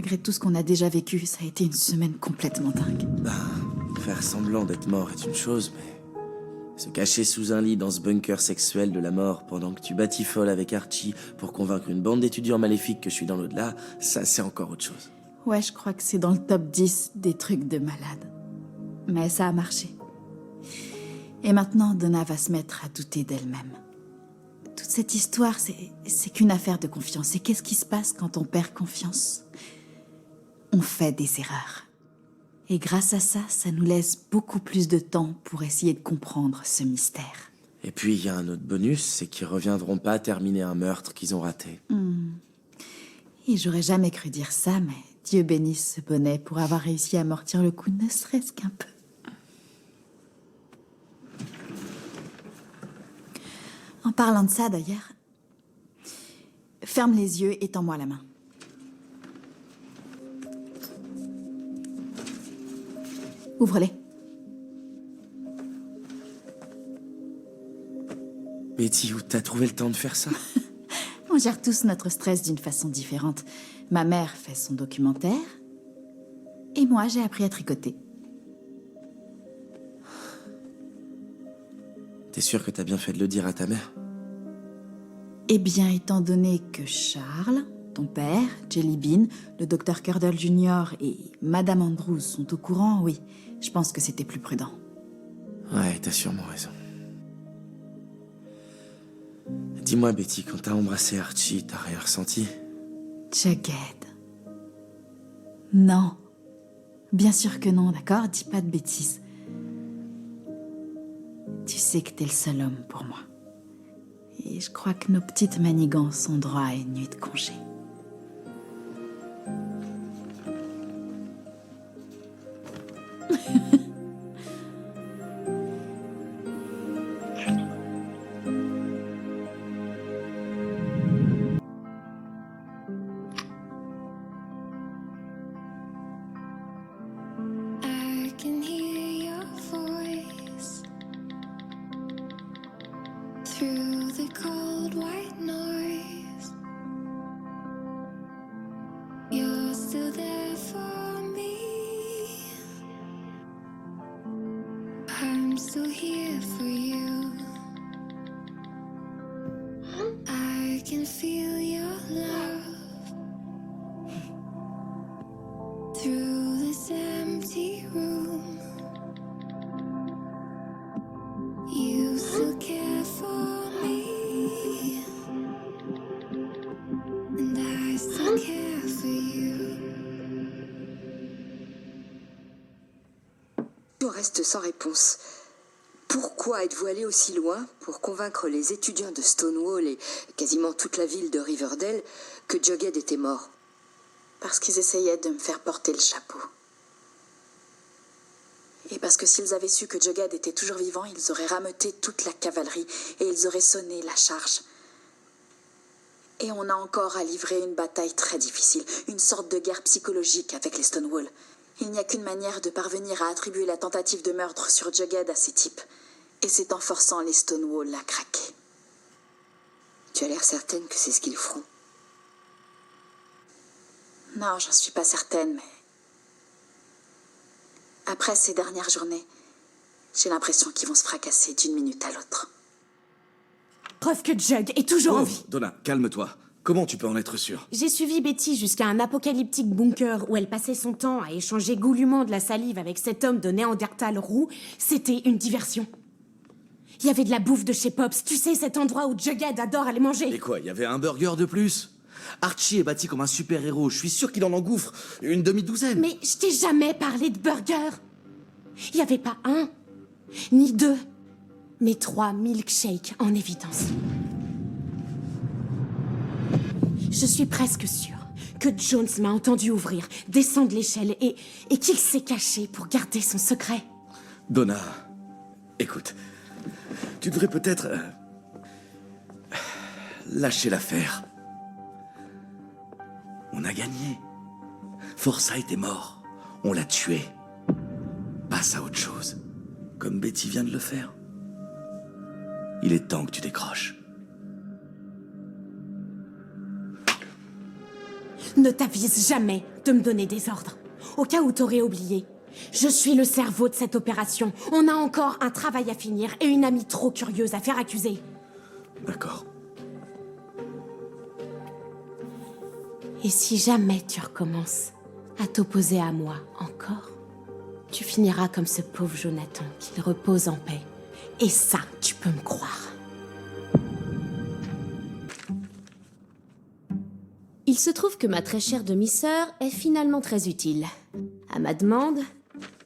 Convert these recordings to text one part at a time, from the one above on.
Malgré tout ce qu'on a déjà vécu, ça a été une semaine complètement dingue. Faire semblant d'être mort est une chose, mais... se cacher sous un lit dans ce bunker sexuel de la mort pendant que tu batifoles avec Archie pour convaincre une bande d'étudiants maléfiques que je suis dans l'au-delà, ça c'est encore autre chose. Ouais, je crois que c'est dans le top 10 des trucs de malade. Mais ça a marché. Et maintenant, Donna va se mettre à douter d'elle-même. Toute cette histoire, c'est qu'une affaire de confiance. Et qu'est-ce qui se passe quand on perd confiance? On fait des erreurs. Et grâce à ça, ça nous laisse beaucoup plus de temps pour essayer de comprendre ce mystère. Et puis il y a un autre bonus, c'est qu'ils reviendront pas terminer un meurtre qu'ils ont raté. Et j'aurais jamais cru dire ça, mais Dieu bénisse ce bonnet pour avoir réussi à amortir le coup, ne serait-ce qu'un peu. En parlant de ça, d'ailleurs, ferme les yeux et tends-moi la main. Ouvre-les. Betty, où t'as trouvé le temps de faire ça? On gère tous notre stress d'une façon différente. Ma mère fait son documentaire, et moi, j'ai appris à tricoter. T'es sûr que t'as bien fait de le dire à ta mère? Eh bien, étant donné que Charles, ton père, Jelly Bean, le docteur Curdle Jr. et Madame Andrews sont au courant, oui, je pense que c'était plus prudent. Ouais, t'as sûrement raison. Dis-moi, Betty, quand t'as embrassé Archie, t'as rien ressenti? Jughead. Non. Bien sûr que non, d'accord? Dis pas de bêtises. Tu sais que t'es le seul homme pour moi. Et je crois que nos petites manigances ont droit à une nuit de congé. I can hear your voice through the cold white noise. You're still there for me. I'm still here for you. I can feel your love through this empty room. You still care for me, and I still care for you. On reste sans réponse. Pourquoi êtes-vous allé aussi loin pour convaincre les étudiants de Stonewall et quasiment toute la ville de Riverdale que Jughead était mort? Parce qu'ils essayaient de me faire porter le chapeau. Et parce que s'ils avaient su que Jughead était toujours vivant, ils auraient rameuté toute la cavalerie et ils auraient sonné la charge. Et on a encore à livrer une bataille très difficile, une sorte de guerre psychologique avec les Stonewall. Il n'y a qu'une manière de parvenir à attribuer la tentative de meurtre sur Jughead à ces types. Et c'est en forçant les Stonewall à craquer. Tu as l'air certaine que c'est ce qu'ils feront. Non, j'en suis pas certaine, mais... Après ces dernières journées, j'ai l'impression qu'ils vont se fracasser d'une minute à l'autre. Preuve que Jug est toujours en vie. Donna, calme-toi. Comment tu peux en être sûr? J'ai suivi Betty jusqu'à un apocalyptique bunker où elle passait son temps à échanger goulûment de la salive avec cet homme de Néandertal roux. C'était une diversion. Il y avait de la bouffe de chez Pops, tu sais, cet endroit où Jughead adore aller manger. Et quoi, il y avait un burger de plus? Archie est bâti comme un super-héros, je suis sûr qu'il en engouffre une demi-douzaine. Mais je t'ai jamais parlé de burger. Il y avait pas un, ni deux, mais 3 milkshakes en évidence. Je suis presque sûre que Jones m'a entendu ouvrir, descendre l'échelle et qu'il s'est caché pour garder son secret. Donna, écoute, tu devrais peut-être... lâcher l'affaire. On a gagné. Forsyth est mort. On l'a tué. Passe à autre chose. Comme Betty vient de le faire. Il est temps que tu décroches. Ne t'avise jamais de me donner des ordres. Au cas où t'aurais oublié. Je suis le cerveau de cette opération. On a encore un travail à finir et une amie trop curieuse à faire accuser. D'accord. Et si jamais tu recommences à t'opposer à moi encore, tu finiras comme ce pauvre Jonathan, qu'il repose en paix. Et ça, tu peux me croire. Il se trouve que ma très chère demi-sœur est finalement très utile. À ma demande,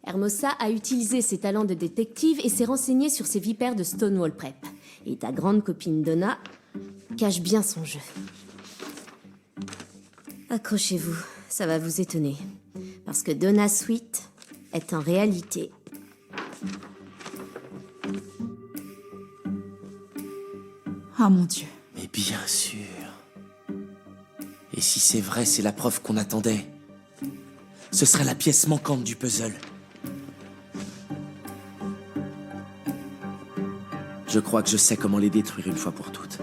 Hermosa a utilisé ses talents de détective et s'est renseignée sur ces vipères de Stonewall Prep. Et ta grande copine Donna cache bien son jeu. Accrochez-vous, ça va vous étonner. Parce que Donna Sweet est en réalité... Oh mon Dieu. Mais bien sûr. Et si c'est vrai, c'est la preuve qu'on attendait. Ce serait la pièce manquante du puzzle. Je crois que je sais comment les détruire une fois pour toutes.